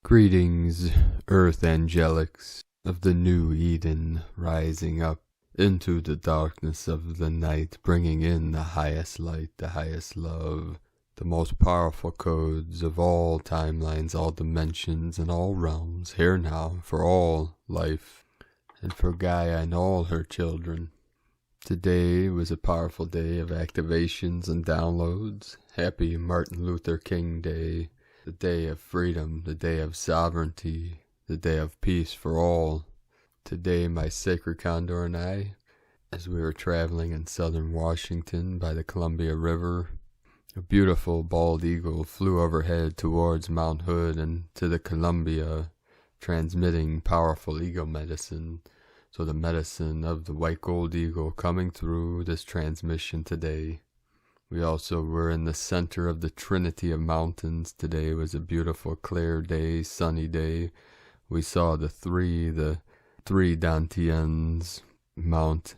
Greetings, earth angelics of the new Eden, rising up into the darkness of the night, bringing in the highest light, the highest love, the most powerful codes of all timelines, all dimensions, and all realms, here now, for all life, and for Gaia and all her children. Today was a powerful day of activations and downloads. Happy Martin Luther King Day. The day of freedom, the day of sovereignty, the day of peace for all. Today my sacred Condor and I, as we were traveling in southern Washington by the Columbia River, a beautiful bald eagle flew overhead towards Mount Hood and to the Columbia, transmitting powerful ego medicine. So the medicine of the white gold eagle coming through this transmission today. We also were in the center of the Trinity of Mountains. Today was a beautiful, clear day, sunny day. We saw the three Dantians, Mount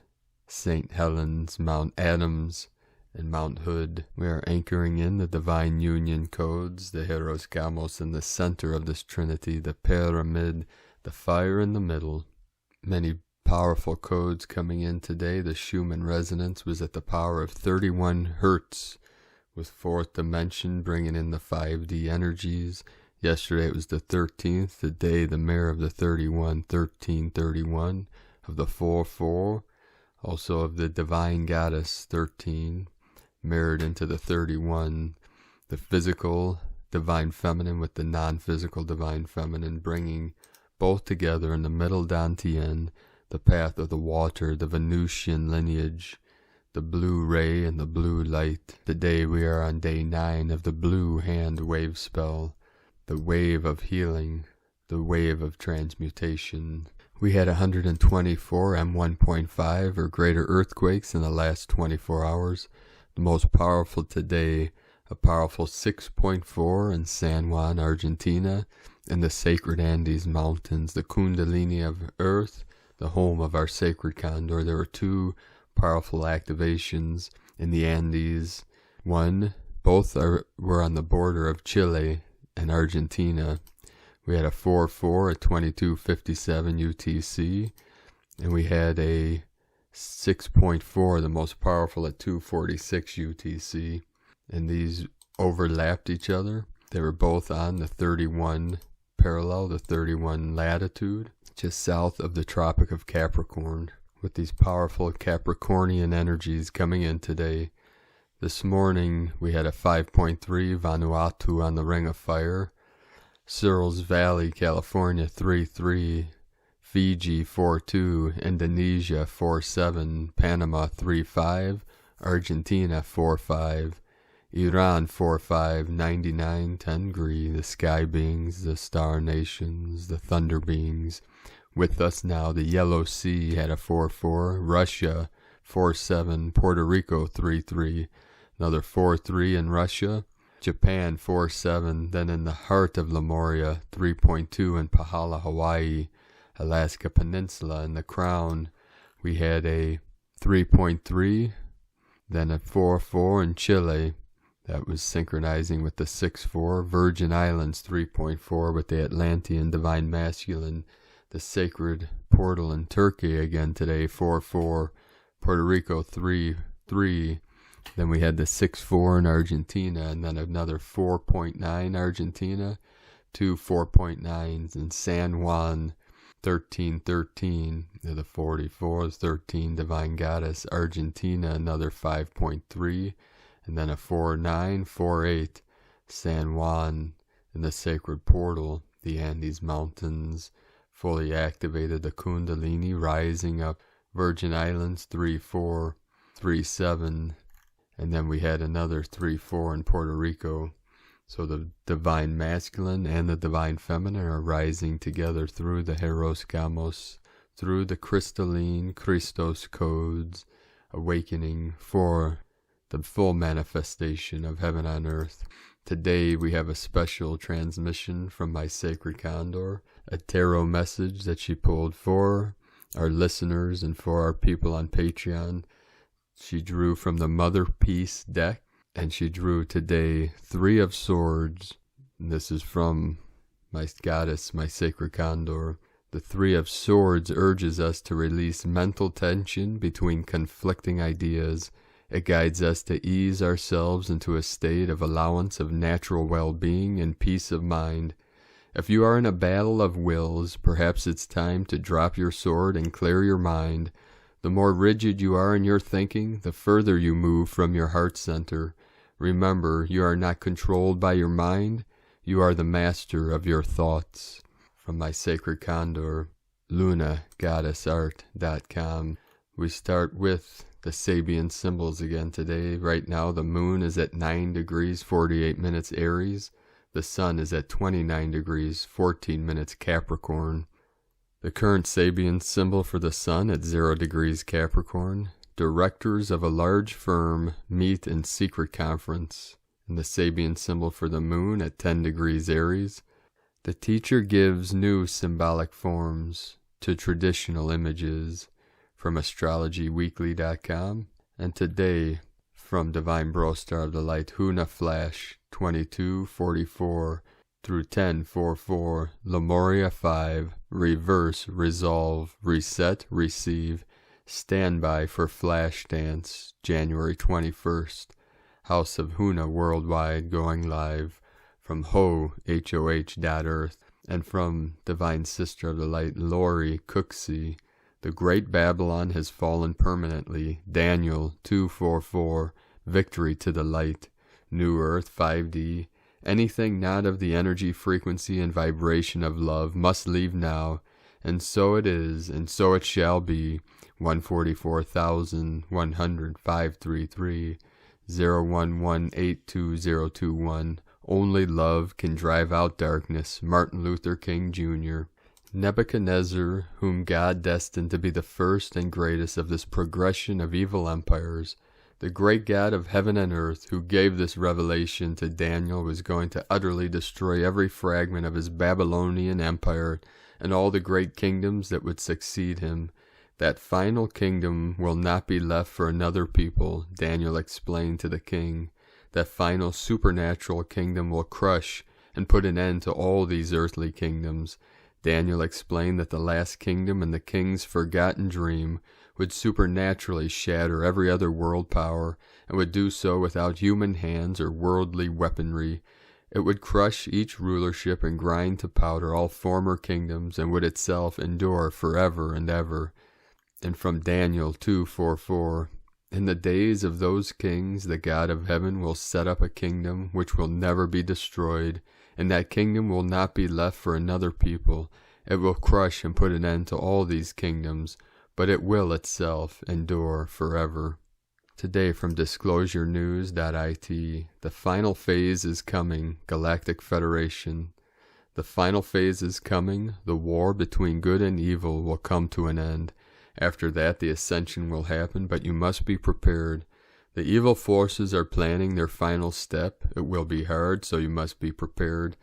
St. Helens, Mount Adams, and Mount Hood. We are anchoring in the Divine Union codes, the Heros Gamos in the center of this Trinity, the pyramid, the fire in the middle. Many powerful codes coming in today. The Schumann resonance was at the power of 31 hertz, with fourth dimension bringing in the 5D energies. Yesterday it was the 13th, the day, the mirror of the 1331 of the 4-4, also of the divine goddess 13, mirrored into the 31, the physical divine feminine with the non-physical divine feminine, bringing both together in the middle Dantian, the path of the water, the Venusian lineage, the blue ray and the blue light. Today we are on day 9 of the blue hand wave spell, the wave of healing, the wave of transmutation. We had 124 M1.5 or greater earthquakes in the last 24 hours. The most powerful today, a powerful 6.4 in San Juan, Argentina, in the sacred Andes Mountains, the Kundalini of Earth, the home of our sacred Condor. There were 2 powerful activations in the Andes. Both were on the border of Chile and Argentina. We had a 4-4 at 22:57 UTC, and we had a 6.4, the most powerful, at 2:46 UTC. And these overlapped each other. They were both on the 31 parallel, the 31 latitude, just south of the Tropic of Capricorn, with these powerful Capricornian energies coming in today. This morning we had a 5.3 Vanuatu on the Ring of Fire, Searles Valley, California 3-3, Fiji 4-2, Indonesia 4-7, Panama 3-5, Argentina 4-5, Iran 4-5, 99 Tengri, the sky beings, the star nations, the thunder beings. With us now, the Yellow Sea had a 4-4, Russia 4-7, Puerto Rico 3-3, another 4-3 in Russia, Japan 4-7, then in the heart of Lemuria 3.2 in Pahala, Hawaii, Alaska Peninsula in the Crown, we had a 3.3, then a 4-4 in Chile. That was synchronizing with the 6-4, Virgin Islands 3.4 with the Atlantean Divine Masculine, the sacred portal in Turkey again today, 4-4, Puerto Rico 3-3, then we had the 6-4 in Argentina, and then another 4.9 Argentina, 2 4.9s in San Juan, 13-13, the 44, 13 Divine Goddess, Argentina, another 5.3, and then a 4-9, 4-8, San Juan in the sacred portal, the Andes Mountains, fully activated, the Kundalini rising up, Virgin Islands 3-4, 3-7, and then we had another 3-4 in Puerto Rico. So the Divine Masculine and the Divine Feminine are rising together through the Heros Gamos, through the crystalline Christos codes, awakening for the full manifestation of heaven on earth. Today we have a special transmission from my sacred Condor, a tarot message that she pulled for our listeners and for our people on Patreon. She drew from the Mother Peace deck, and she drew today 3 of Swords. And this is from my goddess, my sacred Condor. The Three of Swords urges us to release mental tension between conflicting ideas. It guides us to ease ourselves into a state of allowance of natural well-being and peace of mind. If you are in a battle of wills, perhaps it's time to drop your sword and clear your mind. The more rigid you are in your thinking, the further you move from your heart center. Remember, you are not controlled by your mind. You are the master of your thoughts. From my sacred Condor, lunagoddessart.com. We start with the Sabian symbols again today. Right now the moon is at 9 degrees 48 minutes Aries. The sun is at 29 degrees 14 minutes Capricorn. The current Sabian symbol for the sun at 0 degrees Capricorn. Directors of a large firm meet in secret conference. And the Sabian symbol for the moon at 10 degrees Aries. The teacher gives new symbolic forms to traditional images. From astrologyweekly.com. And today, from Divine Bro Star of the Light, Huna Flash 2244 through 1044, Lemuria 5, Reverse, Resolve, Reset, Receive, Standby for Flash Dance, January 21st, House of Huna Worldwide going live, from hoh.earth, and from Divine Sister of the Light, Lori Cooksey, The Great Babylon Has Fallen Permanently, Daniel 244, Victory to the Light, New Earth 5D, anything not of the energy, frequency, and vibration of love must leave now, and so it is, and so it shall be, 144,100, 533, 011822021, Only Love Can Drive Out Darkness, Martin Luther King Jr., Nebuchadnezzar, whom God destined to be the first and greatest of this progression of evil empires, the great God of heaven and earth, who gave this revelation to Daniel, was going to utterly destroy every fragment of his Babylonian empire and all the great kingdoms that would succeed him. That final kingdom will not be left for another people, Daniel explained to the king. That final supernatural kingdom will crush and put an end to all these earthly kingdoms. Daniel explained that the last kingdom and the king's forgotten dream would supernaturally shatter every other world power, and would do so without human hands or worldly weaponry. It would crush each rulership and grind to powder all former kingdoms, and would itself endure forever and ever. And from Daniel 2:44, in the days of those kings, the God of heaven will set up a kingdom which will never be destroyed, and that kingdom will not be left for another people. It will crush and put an end to all these kingdoms, but it will itself endure forever. Today from disclosurenews.it, the final phase is coming, Galactic Federation. The final phase is coming, the war between good and evil will come to an end. After that, the ascension will happen, but you must be prepared. The evil forces are planning their final step. It will be hard, so you must be prepared.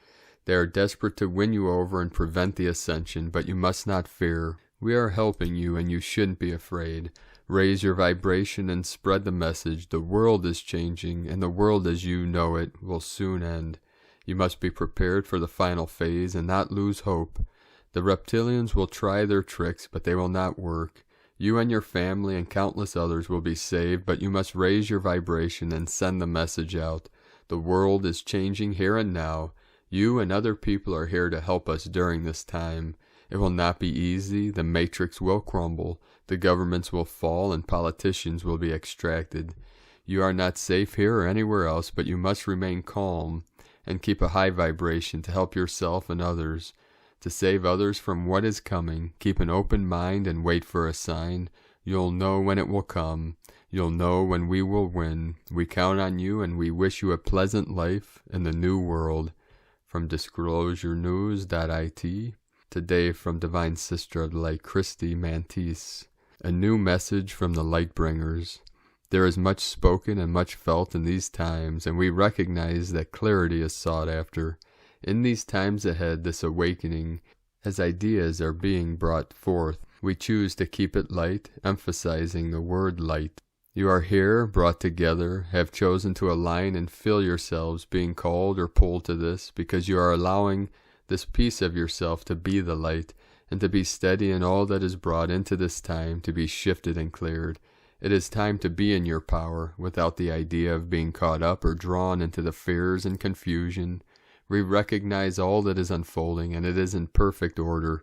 They are desperate to win you over and prevent the ascension, but you must not fear. We are helping you, and you shouldn't be afraid. Raise your vibration and spread the message. The world is changing, and the world as you know it will soon end. You must be prepared for the final phase and not lose hope. The reptilians will try their tricks, but they will not work. You and your family and countless others will be saved, but you must raise your vibration and send the message out. The world is changing here and now. You and other people are here to help us during this time. It will not be easy. The matrix will crumble. The governments will fall and politicians will be extracted. You are not safe here or anywhere else, but you must remain calm and keep a high vibration to help yourself and others. To save others from what is coming, keep an open mind and wait for a sign. You'll know when it will come. You'll know when we will win. We count on you, and we wish you a pleasant life in the new world. From disclosurenews.it, today from Divine Sister of the Light, Christy Mantis. A new message from the Lightbringers. There is much spoken and much felt in these times, and we recognize that clarity is sought after. In these times ahead, this awakening, as ideas are being brought forth, we choose to keep it light, emphasizing the word light. You are here, brought together, have chosen to align and feel yourselves being called or pulled to this, because you are allowing this piece of yourself to be the light, and to be steady in all that is brought into this time to be shifted and cleared. It is time to be in your power, without the idea of being caught up or drawn into the fears and confusion. We recognize all that is unfolding, and it is in perfect order.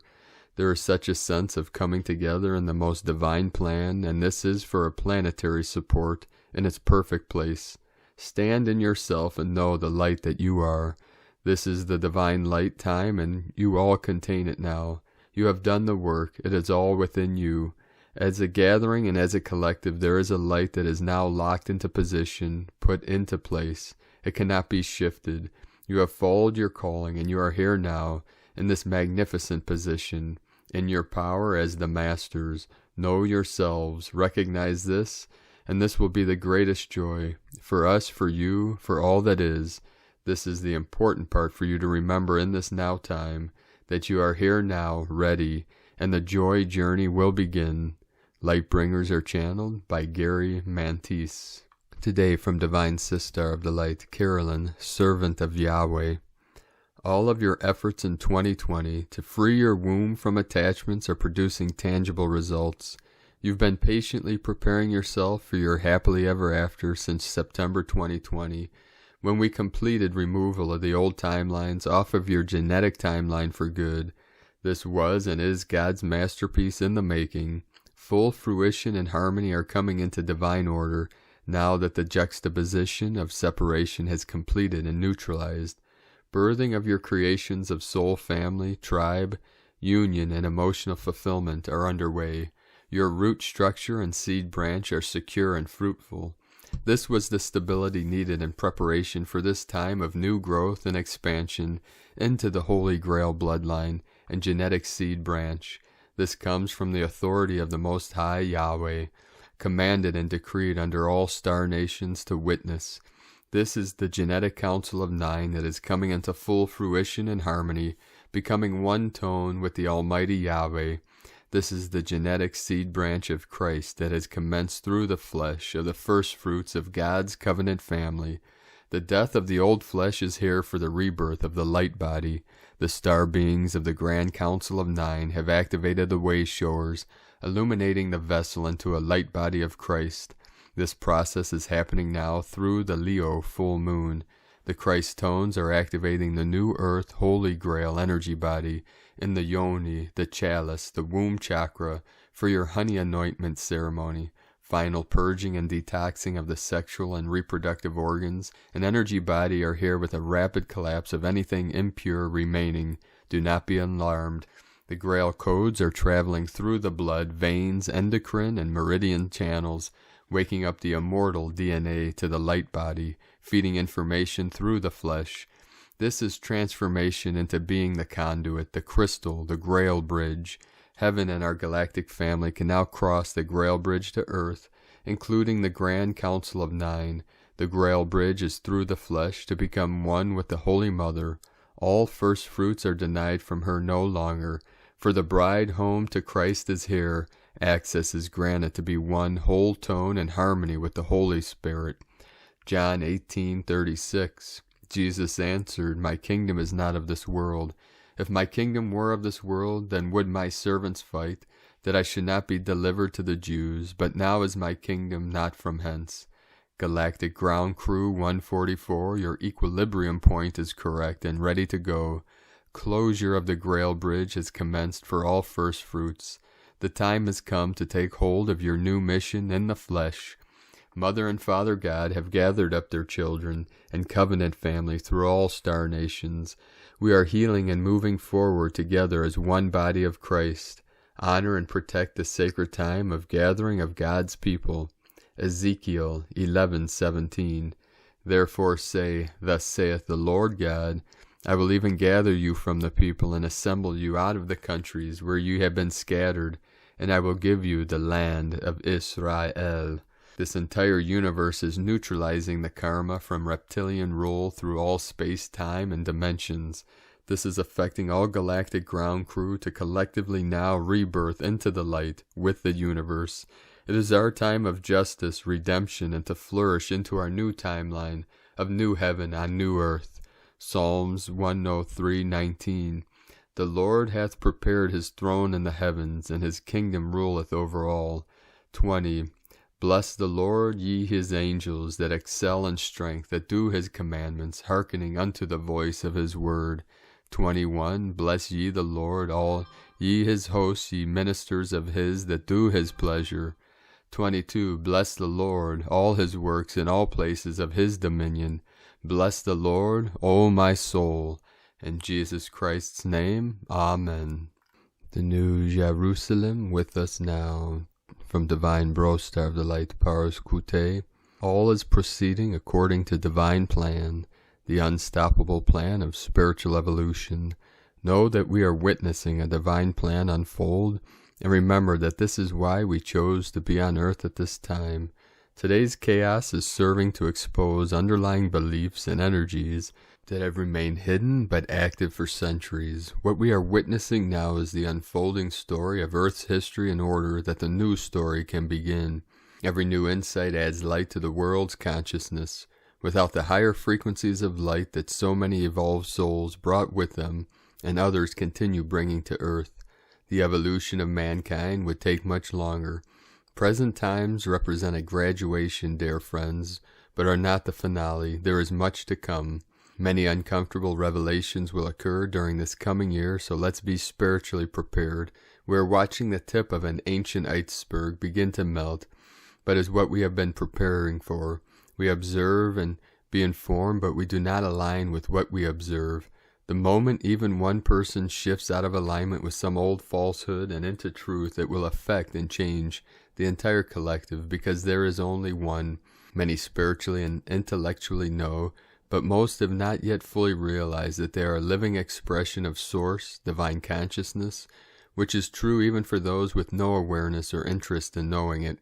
There is such a sense of coming together in the most divine plan, and this is for a planetary support in its perfect place. Stand in yourself and know the light that you are. This is the divine light time, and you all contain it now. You have done the work. It is all within you. As a gathering and as a collective, there is a light that is now locked into position, put into place. It cannot be shifted. You have followed your calling, and you are here now, in this magnificent position, in your power as the masters. Know yourselves, recognize this, and this will be the greatest joy, for us, for you, for all that is. This is the important part for you to remember in this now time, that you are here now, ready, and the joy journey will begin. Lightbringers are channeled by Gary Mantis. Today from Divine Sister of the Light, Carolyn, Servant of Yahweh. All of your efforts in 2020 to free your womb from attachments are producing tangible results. You've been patiently preparing yourself for your happily ever after since September 2020, when we completed removal of the old timelines off of your genetic timeline for good. This was and is God's masterpiece in the making. Full fruition and harmony are coming into divine order now that the juxtaposition of separation has completed and neutralized. Birthing of your creations of soul, family, tribe, union, and emotional fulfillment are underway. Your root structure and seed branch are secure and fruitful. This was the stability needed in preparation for this time of new growth and expansion into the Holy Grail bloodline and genetic seed branch. This comes from the authority of the Most High Yahweh, commanded and decreed under all star nations to witness. This is the genetic council of 9 that is coming into full fruition and harmony, becoming one tone with the Almighty Yahweh. This is the genetic seed branch of Christ that has commenced through the flesh of the first fruits of God's covenant family. The death of the old flesh is here for the rebirth of the light body. The star beings of the Grand Council of 9 have activated the way showers, illuminating the vessel into a light body of Christ. This process is happening now through the Leo full moon. The Christ tones are activating the new earth Holy Grail energy body in the yoni, the chalice, the womb chakra for your honey anointment ceremony. Final purging and detoxing of the sexual and reproductive organs and energy body are here with a rapid collapse of anything impure remaining. Do not be alarmed. The Grail codes are traveling through the blood, veins, endocrine, and meridian channels, waking up the immortal DNA to the light body, feeding information through the flesh. This is transformation into being the conduit, the crystal, the Grail bridge. Heaven and our galactic family can now cross the Grail bridge to earth, including the Grand Council of 9. The Grail bridge is through the flesh to become one with the Holy Mother. All first fruits are denied from her no longer, for the bride home to Christ is here. Access is granted to be one whole tone and harmony with the Holy Spirit. John 18:36. Jesus answered, My kingdom is not of this world. If my kingdom were of this world, then would my servants fight, that I should not be delivered to the Jews. But now is my kingdom not from hence. Galactic Ground Crew 144, your equilibrium point is correct and ready to go. Closure of the Grail Bridge has commenced for all first fruits. The time has come to take hold of your new mission in the flesh. Mother and Father God have gathered up their children and covenant family through all star nations. We are healing and moving forward together as one body of Christ. Honor and protect the sacred time of gathering of God's people. Ezekiel 11:17. Therefore say, Thus saith the Lord God, I will even gather you from the people and assemble you out of the countries where you have been scattered, and I will give you the land of Israel. This entire universe is neutralizing the karma from reptilian rule through all space, time, and dimensions. This is affecting all galactic ground crew to collectively now rebirth into the light with the universe. It is our time of justice, redemption, and to flourish into our new timeline of new heaven on new earth. Psalms 103:19. The Lord hath prepared his throne in the heavens, and his kingdom ruleth over all. 20. Bless the Lord, ye his angels, that excel in strength, that do his commandments, hearkening unto the voice of his word. 21. Bless ye the Lord, all ye his hosts, ye ministers of his, that do his pleasure. 22. Bless the Lord, all his works in all places of his dominion. Bless the Lord, O my soul. In Jesus Christ's name, Amen. The New Jerusalem with us now. From Divine Bro Star of the Light, Pars Kute. All is proceeding according to divine plan, the unstoppable plan of spiritual evolution. Know that we are witnessing a divine plan unfold, and remember that this is why we chose to be on earth at this time. Today's chaos is serving to expose underlying beliefs and energies that have remained hidden but active for centuries. What we are witnessing now is the unfolding story of Earth's history in order that the new story can begin. Every new insight adds light to the world's consciousness. Without the higher frequencies of light that so many evolved souls brought with them, and others continue bringing to Earth, the evolution of mankind would take much longer. Present times represent a graduation, dear friends, but are not the finale. There is much to come. Many uncomfortable revelations will occur during this coming year, so let's be spiritually prepared. We are watching the tip of an ancient iceberg begin to melt, but is what we have been preparing for. We observe and be informed, but we do not align with what we observe. The moment even one person shifts out of alignment with some old falsehood and into truth, it will affect and change the entire collective, because there is only one. Many spiritually and intellectually know, but most have not yet fully realized that they are a living expression of Source, divine consciousness, which is true even for those with no awareness or interest in knowing it.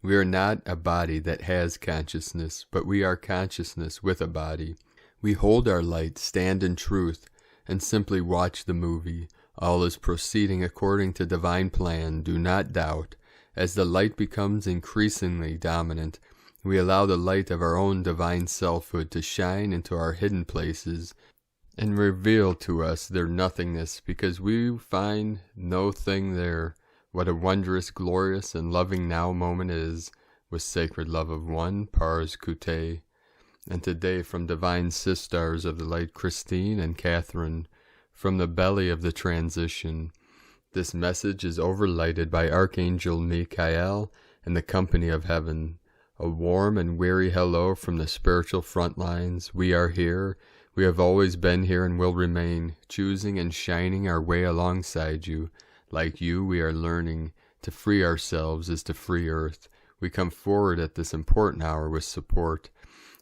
We are not a body that has consciousness, but we are consciousness with a body. We hold our light, stand in truth, and simply watch the movie. All is proceeding according to divine plan. Do not doubt. As the light becomes increasingly dominant, we allow the light of our own divine selfhood to shine into our hidden places and reveal to us their nothingness, because we find no thing there. What a wondrous, glorious, and loving now moment is, with sacred love of one, Pars Kute. And today, from divine sisters of the light, Christine and Catherine, from the belly of the transition, this message is overlighted by Archangel Michael and the company of heaven. A warm and weary hello from the spiritual front lines. We are here. We have always been here and will remain, choosing and shining our way alongside you. Like you, we are learning. To free ourselves is to free Earth. We come forward at this important hour with support.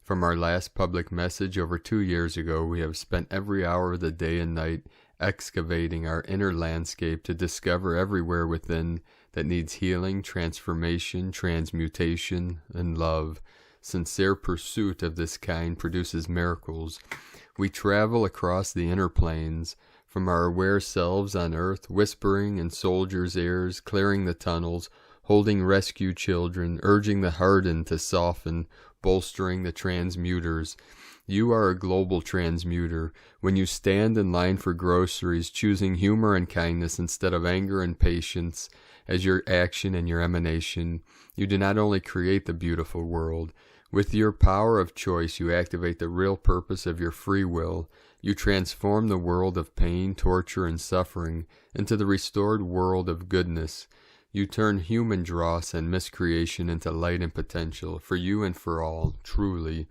From our last public message over 2 years ago, we have spent every hour of the day and night excavating our inner landscape to discover everywhere within that needs healing, transformation, transmutation, and love. Sincere pursuit of this kind produces miracles. We travel across the inner planes, from our aware selves on earth, whispering in soldiers' ears, clearing the tunnels, holding rescue children, urging the hardened to soften, bolstering the transmuters. You are a global transmuter. When you stand in line for groceries, choosing humor and kindness instead of anger and patience as your action and your emanation, you do not only create the beautiful world. With your power of choice, you activate the real purpose of your free will. You transform the world of pain, torture, and suffering into the restored world of goodness. You turn human dross and miscreation into light and potential, for you and for all, truly.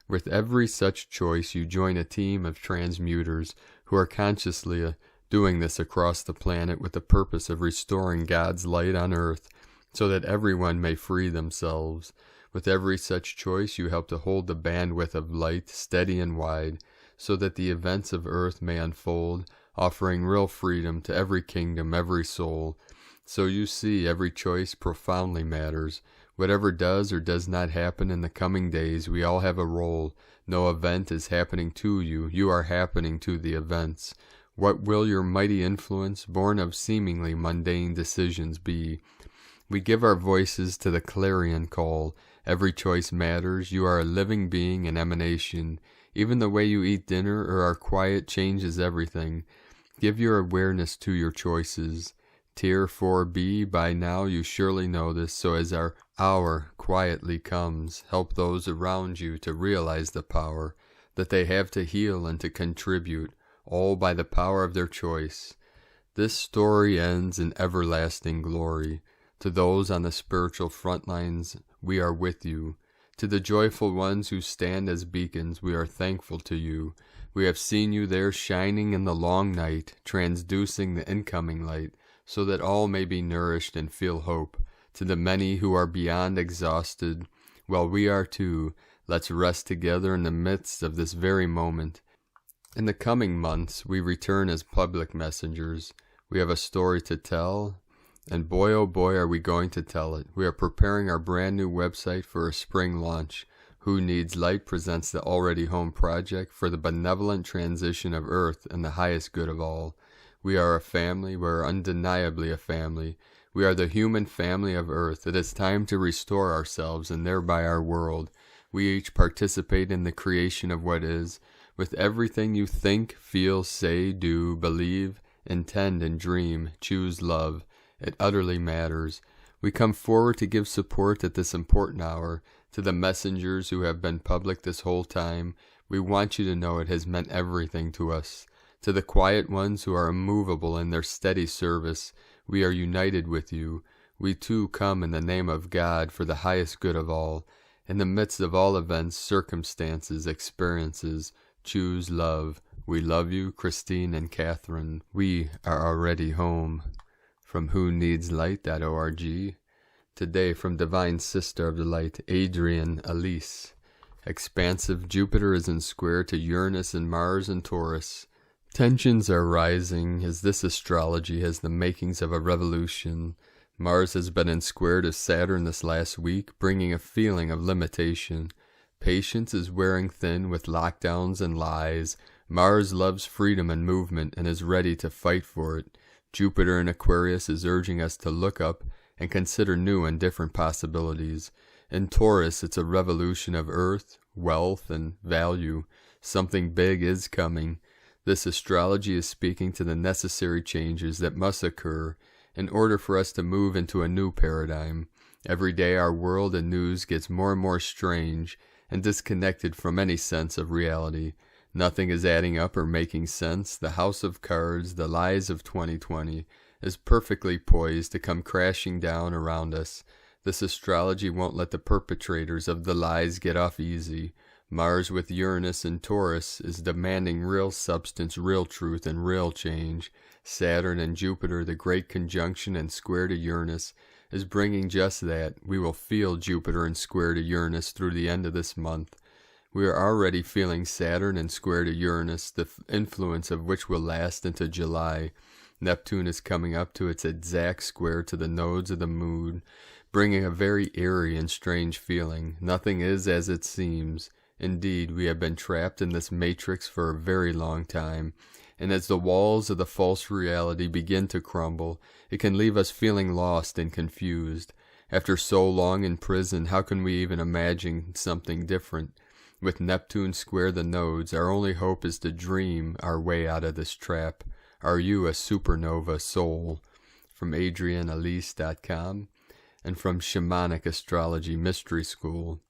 With every such choice, you join a team of transmuters who are consciously doing this across the planet with the purpose of restoring God's light on earth so that everyone may free themselves. With every such choice, you help to hold the bandwidth of light steady and wide so that the events of earth may unfold, offering real freedom to every kingdom, every soul. So you see, every choice profoundly matters. Whatever does or does not happen in the coming days, we all have a role. No event is happening to you. You are happening to the events. What will your mighty influence, born of seemingly mundane decisions, be? We give our voices to the clarion call. Every choice matters. You are a living being, an emanation. Even the way you eat dinner or are quiet changes everything. Give your awareness to your choices. Tier 4B, by now you surely know this, so as our hour quietly comes, help those around you to realize the power that they have to heal and to contribute, all by the power of their choice. This story ends in everlasting glory. To those on the spiritual front lines, we are with you. To the joyful ones who stand as beacons, we are thankful to you. We have seen you there shining in the long night, transducing the incoming light, so that all may be nourished and feel hope. To the many who are beyond exhausted, well, we are too. Let's rest together in the midst of this very moment. In the coming months, we return as public messengers. We have a story to tell, and boy oh boy are we going to tell it. We are preparing our brand new website for a spring launch. Who Needs Light presents the Already Home project for the benevolent transition of Earth and the highest good of all. We are a family. We are undeniably a family. We are the human family of Earth. It is time to restore ourselves and thereby our world. We each participate in the creation of what is. With everything you think, feel, say, do, believe, intend, and dream, choose love. It utterly matters. We come forward to give support at this important hour. To the messengers who have been public this whole time, we want you to know it has meant everything to us. To the quiet ones who are immovable in their steady service, we are united with you. We too come in the name of God for the highest good of all. In the midst of all events, circumstances, experiences, choose love. We love you, Christine and Catherine. We are already home. From whoneedslight.org. Today from Divine Sister of the Light, Adrienne Elise. Expansive Jupiter is in square to Uranus and Mars and Taurus. Tensions are rising as this astrology has the makings of a revolution. Mars has been in square to Saturn this last week, bringing a feeling of limitation. Patience is wearing thin with lockdowns and lies. Mars loves freedom and movement and is ready to fight for it. Jupiter in Aquarius is urging us to look up and consider new and different possibilities. In Taurus, it's a revolution of earth, wealth, and value. Something big is coming. This astrology is speaking to the necessary changes that must occur in order for us to move into a new paradigm. Every day our world and news gets more and more strange and disconnected from any sense of reality. Nothing is adding up or making sense. The house of cards, the lies of 2020, is perfectly poised to come crashing down around us. This astrology won't let the perpetrators of the lies get off easy. Mars with Uranus and Taurus is demanding real substance, real truth, and real change. Saturn and Jupiter, the great conjunction and square to Uranus, is bringing just that. We will feel Jupiter and square to Uranus through the end of this month. We are already feeling Saturn and square to Uranus, the influence of which will last into July. Neptune is coming up to its exact square to the nodes of the moon, bringing a very eerie and strange feeling. Nothing is as it seems. Indeed, we have been trapped in this matrix for a very long time, and as the walls of the false reality begin to crumble, it can leave us feeling lost and confused. After so long in prison, how can we even imagine something different? With Neptune square the nodes, our only hope is to dream our way out of this trap. Are you a supernova soul? From AdrienneElise.com and from Shamanic Astrology Mystery School.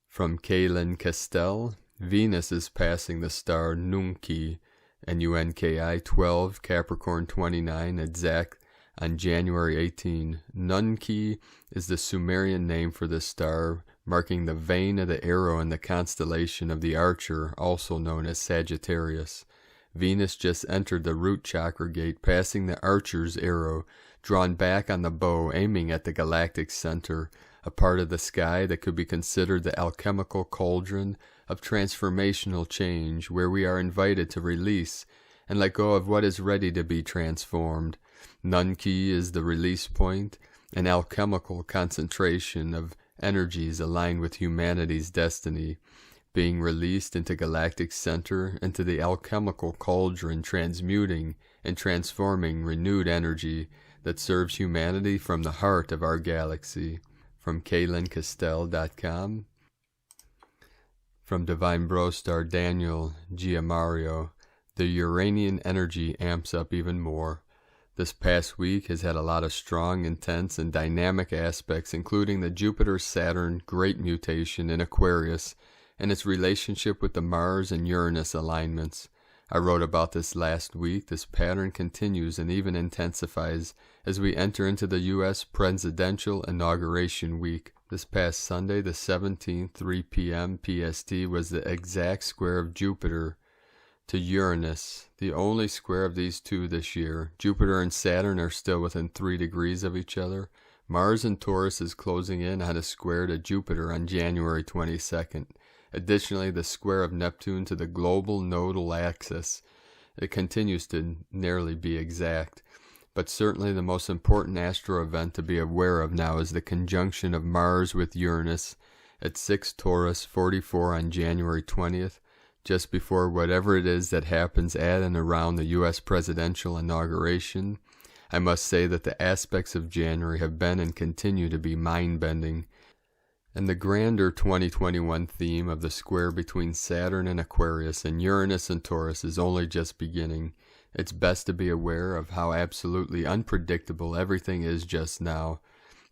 From Kaylin Castell, Venus is passing the star Nunki, Nunki 12, Capricorn 29, exact on January 18. Nunki is the Sumerian name for this star, marking the vein of the arrow in the constellation of the Archer, also known as Sagittarius. Venus just entered the root chakra gate, passing the Archer's arrow, drawn back on the bow, aiming at the galactic center, a part of the sky that could be considered the alchemical cauldron of transformational change, where we are invited to release and let go of what is ready to be transformed. Nunki is the release point, an alchemical concentration of energies aligned with humanity's destiny, being released into galactic center, into the alchemical cauldron, transmuting and transforming renewed energy that serves humanity from the heart of our galaxy. From KaylinCastell.com. From Divine Bro Star Daniel Giamario, the Uranian energy amps up even more. This past week has had a lot of strong, intense, and dynamic aspects, including the Jupiter-Saturn Great Mutation in Aquarius and its relationship with the Mars and Uranus alignments. I wrote about this last week. This pattern continues and even intensifies as we enter into the U.S. presidential inauguration week. This past Sunday, the 17th, 3 p.m. PST, was the exact square of Jupiter to Uranus, the only square of these two this year. Jupiter and Saturn are still within 3 degrees of each other. Mars in Taurus is closing in on a square to Jupiter on January 22nd. Additionally, the square of Neptune to the global nodal axis, it continues to nearly be exact. But certainly the most important astro event to be aware of now is the conjunction of Mars with Uranus at 6 Taurus 44 on January 20th, just before whatever it is that happens at and around the U.S. presidential inauguration. I must say that the aspects of January have been and continue to be mind-bending, and the grander 2021 theme of the square between Saturn and Aquarius and Uranus and Taurus is only just beginning. It's best to be aware of how absolutely unpredictable everything is just now.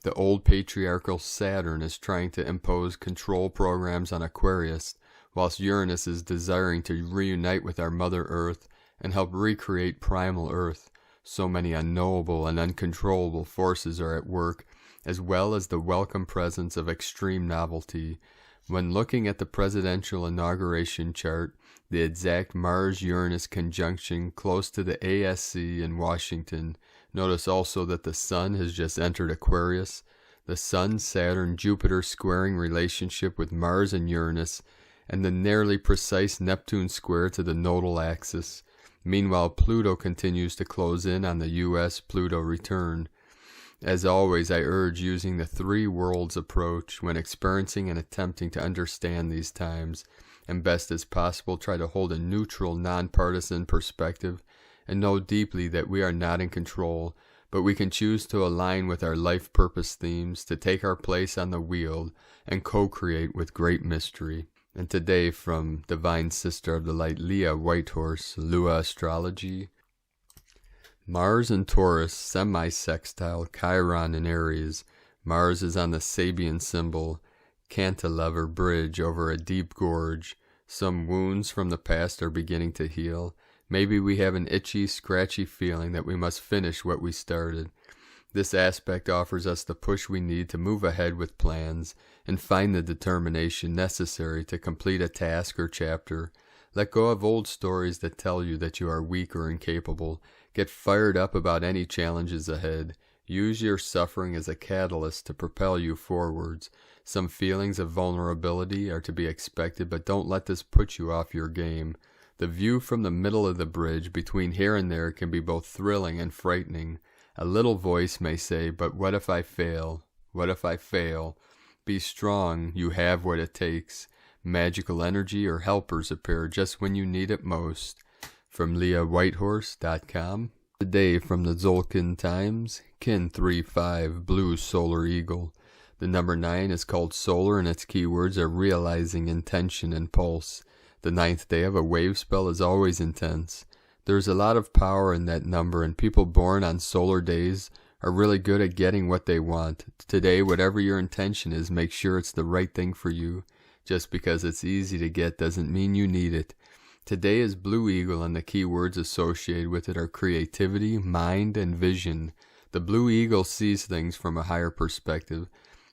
The old patriarchal Saturn is trying to impose control programs on Aquarius, whilst Uranus is desiring to reunite with our Mother Earth and help recreate primal Earth. So many unknowable and uncontrollable forces are at work, as well as the welcome presence of extreme novelty. When looking at the presidential inauguration chart, the exact Mars-Uranus conjunction close to the ASC in Washington, notice also that the Sun has just entered Aquarius. The Sun-Saturn-Jupiter squaring relationship with Mars and Uranus, and the nearly precise Neptune square to the nodal axis. Meanwhile, Pluto continues to close in on the U.S.-Pluto return. As always, I urge using the 3 worlds approach when experiencing and attempting to understand these times, and best as possible try to hold a neutral, nonpartisan perspective and know deeply that we are not in control, but we can choose to align with our life purpose themes, to take our place on the wheel and co-create with great mystery. And today, from Divine Sister of the Light, Leah Whitehorse, Lua Astrology. Mars in Taurus, semi-sextile, Chiron in Aries. Mars is on the Sabian symbol, cantilever bridge over a deep gorge. Some wounds from the past are beginning to heal. Maybe we have an itchy, scratchy feeling that we must finish what we started. This aspect offers us the push we need to move ahead with plans and find the determination necessary to complete a task or chapter. Let go of old stories that tell you that you are weak or incapable. Get fired up about any challenges ahead. Use your suffering as a catalyst to propel you forwards. Some feelings of vulnerability are to be expected, but don't let this put you off your game. The view from the middle of the bridge between here and there can be both thrilling and frightening. A little voice may say, but what if I fail? What if I fail? Be strong, you have what it takes. Magical energy or helpers appear just when you need it most. From LeahWhitehorse.com. Today from the Zolkin Times, Kin 3-5, Blue Solar Eagle. The number 9 is called solar and its keywords are realizing, intention, and pulse. The 9th day of a wave spell is always intense. There's a lot of power in that number, and people born on solar days are really good at getting what they want. Today, whatever your intention is, make sure it's the right thing for you. Just because it's easy to get doesn't mean you need it. Today is Blue Eagle, and the key words associated with it are creativity, mind, and vision. The Blue Eagle sees things from a higher perspective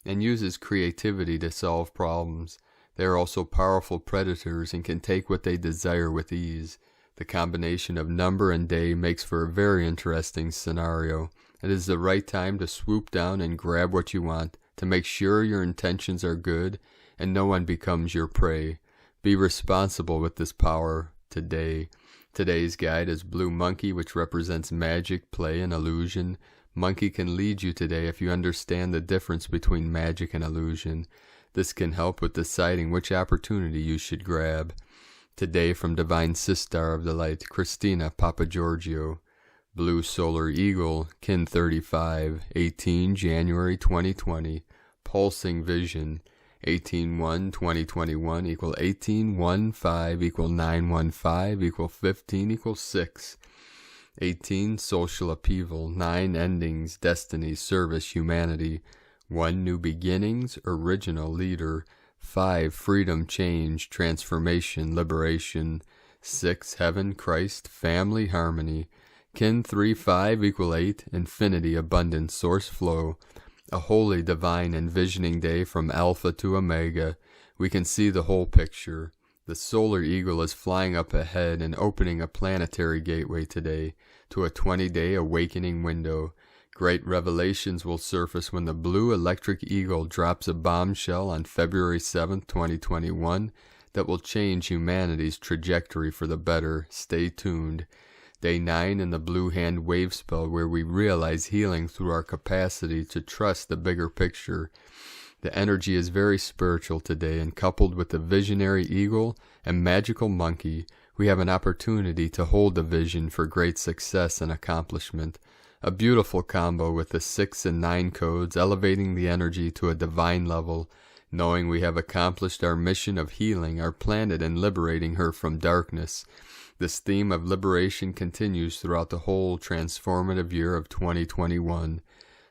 and uses creativity to solve problems. They are also powerful predators and can take what they desire with ease. The combination of number and day makes for a very interesting scenario. It is the right time to swoop down and grab what you want, to make sure your intentions are good and no one becomes your prey. Be responsible with this power today. Today's guide is Blue Monkey, which represents magic, play, and illusion. Monkey can lead you today if you understand the difference between magic and illusion. This can help with deciding which opportunity you should grab. Today from Divine Sister of the Light, Christina Papagiorgio. Blue Solar Eagle, Kin 35, 18 January 2020. Pulsing Vision. 18-1-2021 equal 18-1-5 equal 9-1-5 equal 15 equal 6. 18 social upheaval, 9 endings, destiny, service, humanity. 1 new beginnings, original leader. 5 freedom, change, transformation, liberation. 6 heaven, Christ, family, harmony. Kin 3-5 equal 8, infinity, abundance, source flow. A holy, divine, envisioning day from Alpha to Omega. We can see the whole picture. The solar eagle is flying up ahead and opening a planetary gateway today to a 20-day awakening window. Great revelations will surface when the blue electric eagle drops a bombshell on February 7th, 2021 that will change humanity's trajectory for the better. Stay tuned. Day 9 in the blue hand wave spell, where we realize healing through our capacity to trust the bigger picture. The energy is very spiritual today, and coupled with the visionary eagle and magical monkey, we have an opportunity to hold the vision for great success and accomplishment. A beautiful combo with the 6 and 9 codes, elevating the energy to a divine level, knowing we have accomplished our mission of healing our planet and liberating her from darkness. This theme of liberation continues throughout the whole transformative year of 2021.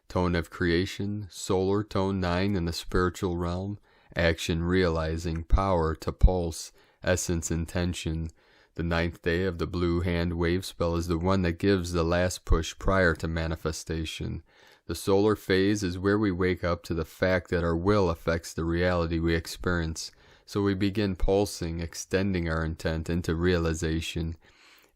Tone of creation, solar tone 9 in the spiritual realm, action, realizing, power to pulse, essence, intention. The 9th day of the blue hand wave spell is the one that gives the last push prior to manifestation. The solar phase is where we wake up to the fact that our will affects the reality we experience. So we begin pulsing, extending our intent into realization,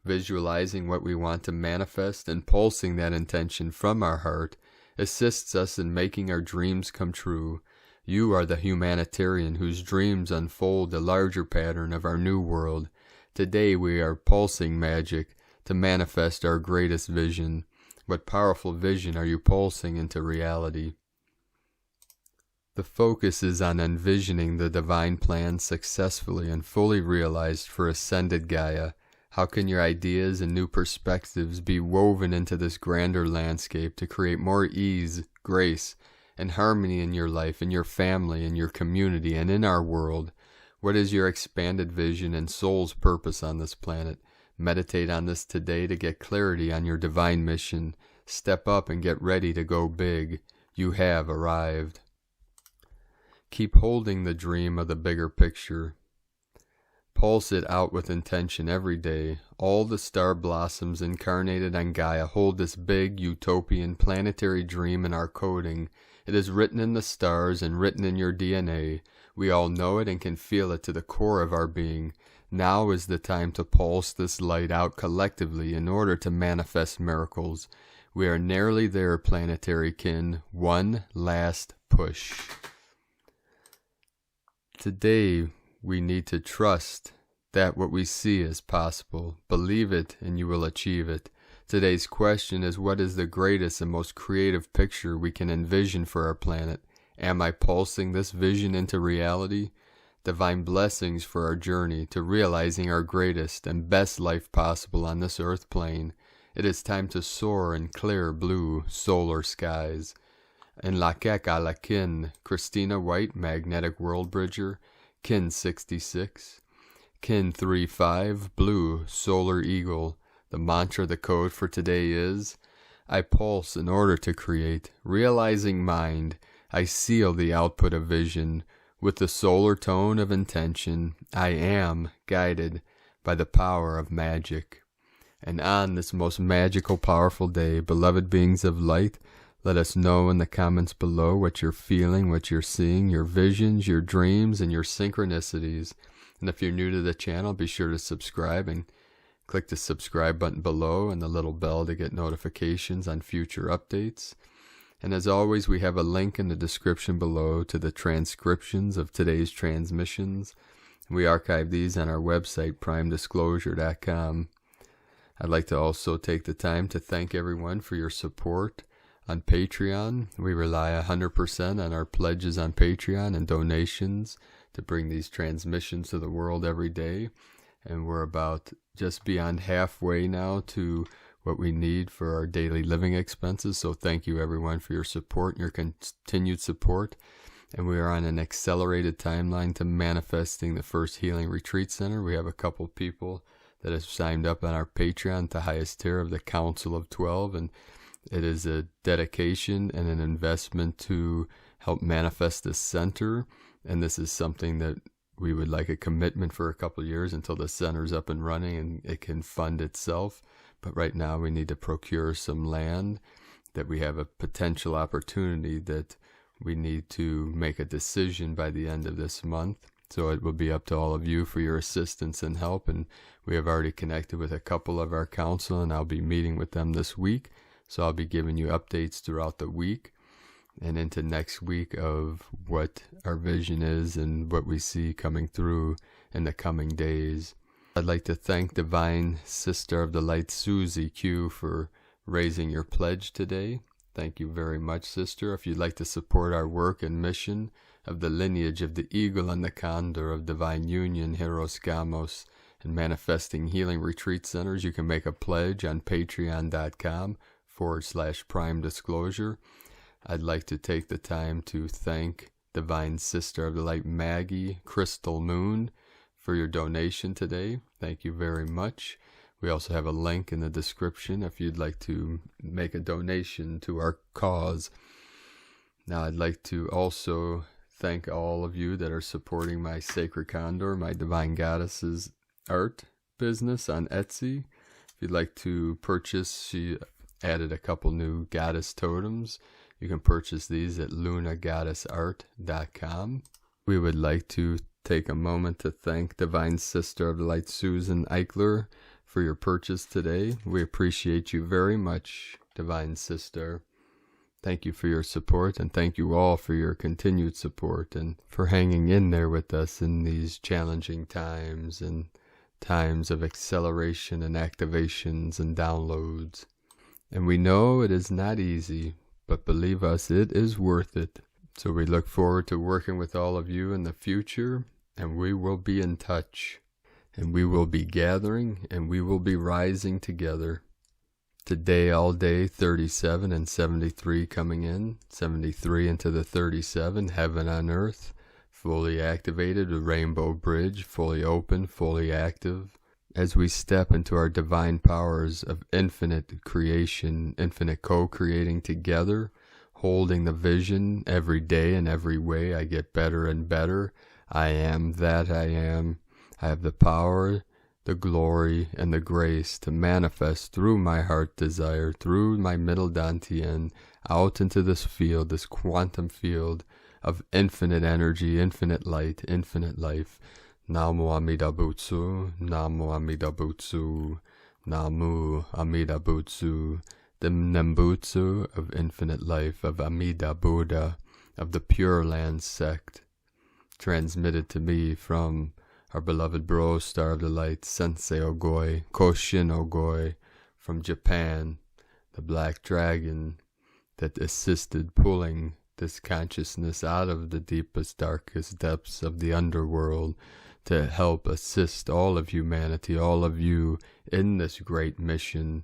visualizing what we want to manifest, and pulsing that intention from our heart assists us in making our dreams come true. You are the humanitarian whose dreams unfold the larger pattern of our new world. Today we are pulsing magic to manifest our greatest vision. What powerful vision are you pulsing into reality? The focus is on envisioning the divine plan successfully and fully realized for ascended Gaia. How can your ideas and new perspectives be woven into this grander landscape to create more ease, grace, and harmony in your life, in your family, in your community, and in our world? What is your expanded vision and soul's purpose on this planet? Meditate on this today to get clarity on your divine mission. Step up and get ready to go big. You have arrived. Keep holding the dream of the bigger picture. Pulse it out with intention every day. All the star blossoms incarnated on Gaia hold this big, utopian, planetary dream in our coding. It is written in the stars and written in your DNA. We all know it and can feel it to the core of our being. Now is the time to pulse this light out collectively in order to manifest miracles. We are nearly there, planetary kin. One last push. Today, we need to trust that what we see is possible. Believe it and you will achieve it. Today's question is, what is the greatest and most creative picture we can envision for our planet? Am I pulsing this vision into reality? Divine blessings for our journey to realizing our greatest and best life possible on this earth plane. It is time to soar in clear blue solar skies. In La Kek la Kin, Christina White, Magnetic World Bridger, Kin 66, Kin 35, Blue, Solar Eagle. The mantra, the code for today is, I pulse in order to create, realizing mind. I seal the output of vision with the solar tone of intention. I am guided by the power of magic. And on this most magical, powerful day, beloved beings of light, let us know in the comments below what you're feeling, what you're seeing, your visions, your dreams, and your synchronicities. And if you're new to the channel, be sure to subscribe and click the subscribe button below and the little bell to get notifications on future updates. And as always, we have a link in the description below to the transcriptions of today's transmissions. We archive these on our website, primedisclosure.com. I'd like to also take the time to thank everyone for your support on Patreon. We rely 100% on our pledges on Patreon and donations to bring these transmissions to the world every day. And we're about just beyond halfway now to what we need for our daily living expenses. So thank you everyone for your support and your continued support. and we are on an accelerated timeline to manifesting the first healing retreat center. We have a couple people that have signed up on our Patreon to highest tier of the Council of 12, and it is a dedication and an investment to help manifest this center. And this is something that we would like a commitment for a couple of years until the center's up and running and it can fund itself. But right now we need to procure some land, that we have a potential opportunity that we need to make a decision by the end of this month. So it will be up to all of you for your assistance and help. And we have already connected with a couple of our council, and I'll be meeting with them this week. So I'll be giving you updates throughout the week and into next week of what our vision is and what we see coming through in the coming days. I'd like to thank Divine Sister of the Light, Susie Q, for raising your pledge today. Thank you very much, sister. If you'd like to support our work and mission of the lineage of the Eagle and the Condor of Divine Union, Heros Gamos, and Manifesting Healing Retreat Centers, you can make a pledge on patreon.com/Prime Disclosure. I'd like to take the time to thank Divine Sister of the Light, Maggie Crystal Moon, for your donation today. Thank you very much. We also have a link in the description if you'd like to make a donation to our cause. Now I'd like to also thank all of you that are supporting my Sacred Condor, my Divine Goddesses art business on Etsy. If you'd like to purchase, she added a couple new goddess totems. You can purchase these at lunagoddessart.com. We would like to take a moment to thank Divine Sister of the Light, Susan Eichler, for your purchase today. We appreciate you very much, Divine Sister. Thank you for your support, and thank you all for your continued support and for hanging in there with us in these challenging times and times of acceleration and activations and downloads. And we know it is not easy, but believe us, it is worth it. So we look forward to working with all of you in the future, and we will be in touch, and we will be gathering, and we will be rising together. Today, all day, 37 and 73 coming in, 73 into the 37, heaven on earth, fully activated, a rainbow bridge, fully open, fully active. As we step into our divine powers of infinite creation, infinite co-creating together, holding the vision every day and every way, I get better and better. I am that I am. I have the power, the glory, and the grace to manifest through my heart desire, through my middle dantian, out into this field, this quantum field of infinite energy, infinite light, infinite life. Namu Amida Butsu, Namu Amida Butsu, Namu Amida Butsu, the Nembutsu of infinite life, of Amida Buddha, of the Pure Land sect, transmitted to me from our beloved bro, Star of the Light, Sensei Ogoi, Koshin Ogoi, from Japan, the Black Dragon that assisted pulling this consciousness out of the deepest, darkest depths of the underworld to help assist all of humanity, all of you in this great mission.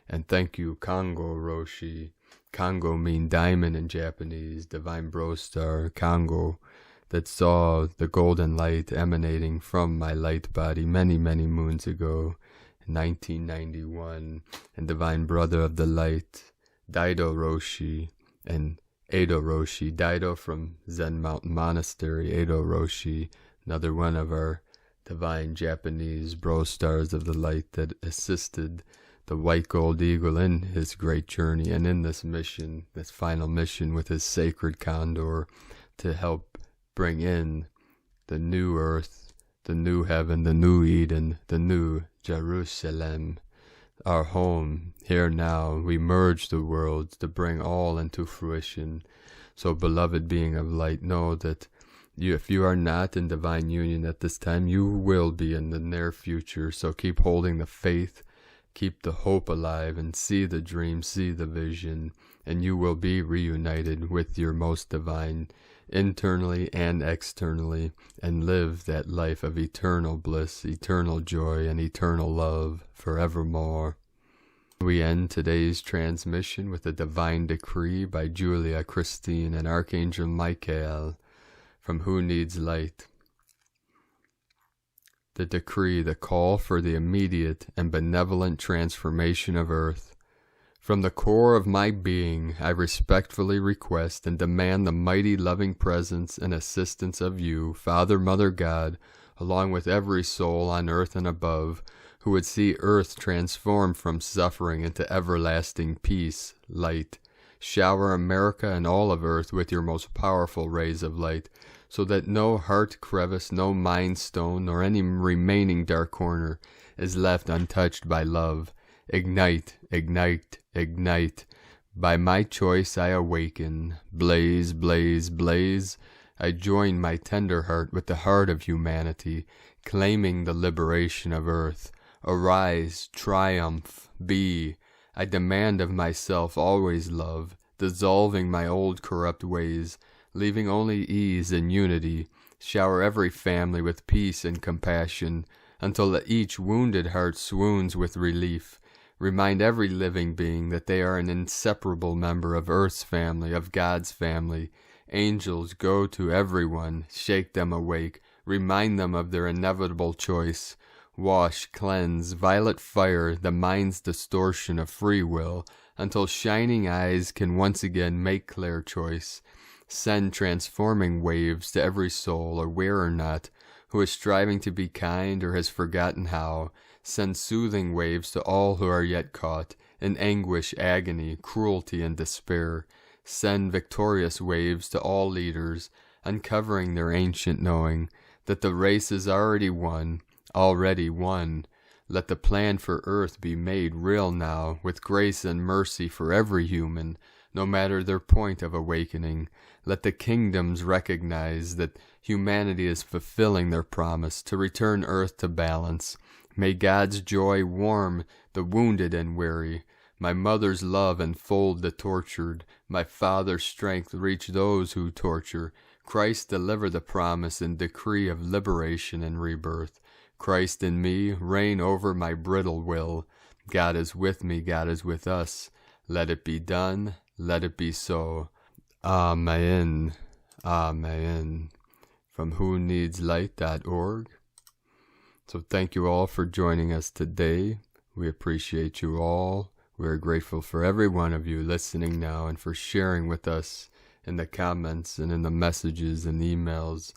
And thank you, Kongo Roshi. Kongo mean diamond in Japanese, Divine Bro Star, Kongo, that saw the golden light emanating from my light body many, many moons ago, in 1991, and Divine Brother of the Light, Daido Roshi, and Edo Roshi, Daido from Zen Mountain Monastery, Edo Roshi, another one of our divine Japanese bro stars of the light that assisted the white gold eagle in his great journey and in this mission, this final mission with his sacred condor, to help bring in the new earth, the new heaven, the new Eden, the new Jerusalem, our home. Here now we merge the worlds to bring all into fruition. So beloved being of light, know that if you are not in divine union at this time, you will be in the near future. So keep holding the faith, keep the hope alive, and see the dream, see the vision, and you will be reunited with your most divine, internally and externally, and live that life of eternal bliss, eternal joy, and eternal love forevermore. We end today's transmission with a divine decree by Julia Christine and Archangel Michael. from Who Needs Light. The decree, the call for the immediate and benevolent transformation of Earth. From the core of my being, I respectfully request and demand the mighty loving presence and assistance of you, Father, Mother, God, along with every soul on earth and above, who would see Earth transformed from suffering into everlasting peace, light. Shower America and all of Earth with your most powerful rays of light, so that no heart crevice, no mind stone, nor any remaining dark corner is left untouched by love. Ignite, ignite, ignite. By my choice I awaken. Blaze, blaze, blaze. I join my tender heart with the heart of humanity, claiming the liberation of Earth. Arise, triumph, be. I demand of myself always love, dissolving my old corrupt ways, leaving only ease and unity. Shower every family with peace and compassion, until each wounded heart swoons with relief. Remind every living being that they are an inseparable member of Earth's family, of God's family. Angels, go to everyone, shake them awake, remind them of their inevitable choice. Wash, cleanse, violet fire the mind's distortion of free will, until shining eyes can once again make clear choice. Send transforming waves to every soul, aware or not, who is striving to be kind or has forgotten how. Send soothing waves to all who are yet caught in anguish, agony, cruelty, and despair. Send victorious waves to all leaders, uncovering their ancient knowing that the race is already won, already won. Let the plan for Earth be made real now, with grace and mercy for every human, no matter their point of awakening. Let the kingdoms recognize that humanity is fulfilling their promise to return Earth to balance. May God's joy warm the wounded and weary, my mother's love enfold the tortured, my father's strength reach those who torture. Christ deliver the promise and decree of liberation and rebirth. Christ in me, reign over my brittle will. God is with me, God is with us. Let it be done, let it be so. Amen. Amen. From whoneedslight.org. So thank you all for joining us today. We appreciate you all. We are grateful for every one of you listening now and for sharing with us in the comments and in the messages and emails.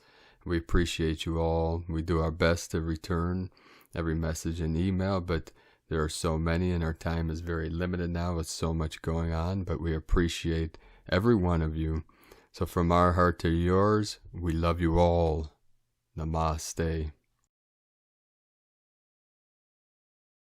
We appreciate you all. We do our best to return every message and email, but there are so many and our time is very limited now with so much going on, but we appreciate every one of you. So from our heart to yours, we love you all. Namaste.